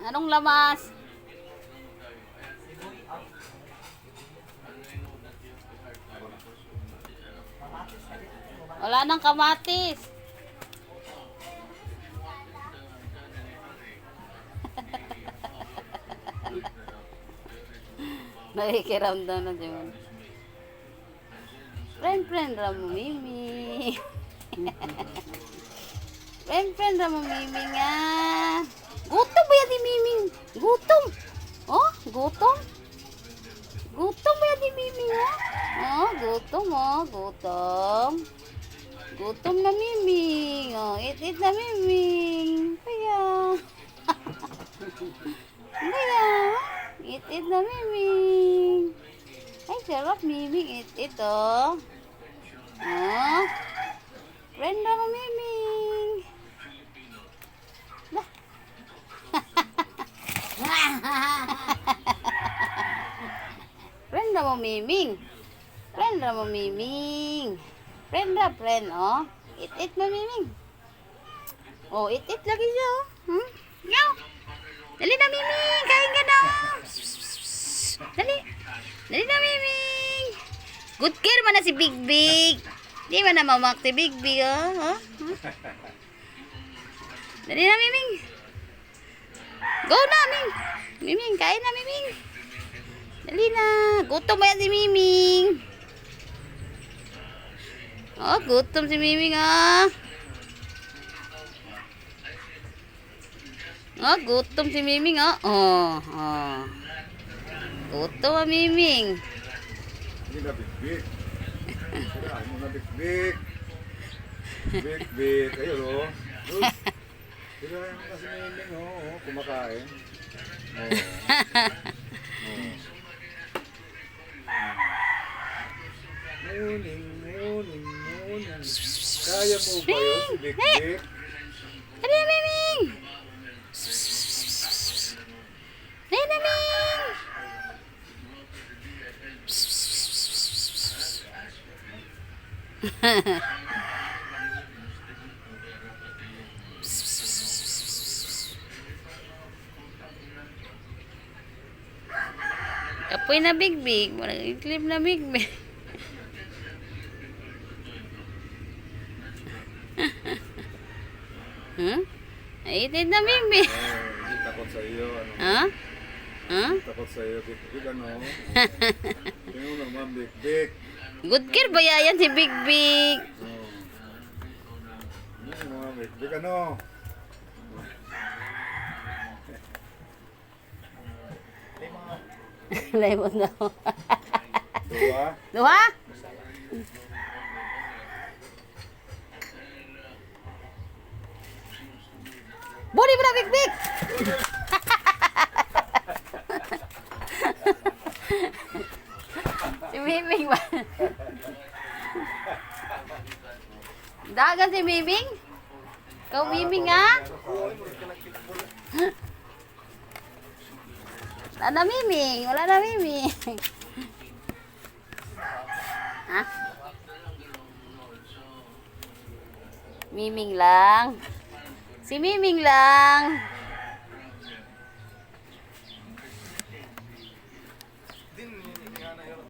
Anong lamas? Wala nang kamatis. Nakikiramdam na siya. Friend ramo Mimi. Friend ramo Mimi nga. Gutom ba yan ni Mimi? Gutom. Oh, gutom. Gutom ba yan ni Mimi nga? Oh, gutom oh, gutom. Gutom na Mimi. Oh, eat na Mimi. Kaya. Kaya. Eat na Mimi. Ay, sarap Mimi. Eat oh. Oh. Friend ramo Mimi. Friend na mo Miming. Friend na mo Miming. Friend na friend, oh. Eat mo Miming. Oh, eat lagi siya, oh. Yaw. Dali na Miming, kain ka na. Dali. Dali na Miming. Good care man na si Big Big. Di man na mamak si Big Big, oh. Dali na Miming. Go na, Ming. Miming, kain na, Miming. Dali na. Gutom ba yan si Miming? Oh, gutom si Miming, ah. Oh, gutom si Miming, ah. Oh. Gutom ang Miming. Hindi na big-big. Siraan mo na big-big. Big-big. Ayun, oh. Siraan mo kasi Miming, oh. Kumakain. Muning. Kaya mo ba yun si Big-Big? Dali na, Miming. Dali na, Miming. Apoy na Big Big. Walang clip na Big Big. Aitin na Big Big. Hindi takot sa iyo. Ha? Takot sa iyo. Big-Big ano? Tingnan mo naman Big-Big. Good care ba yan si Big Big? Tingnan mo naman Big-Big ano? Lemon na. Dua? Duha? Budi mo na Big Big! Si Miming ba? Dagan si Miming? Ikaw Miming ha? Wala na Miming. Wala na Miming. Ha? Miming lang. Si Miming lang.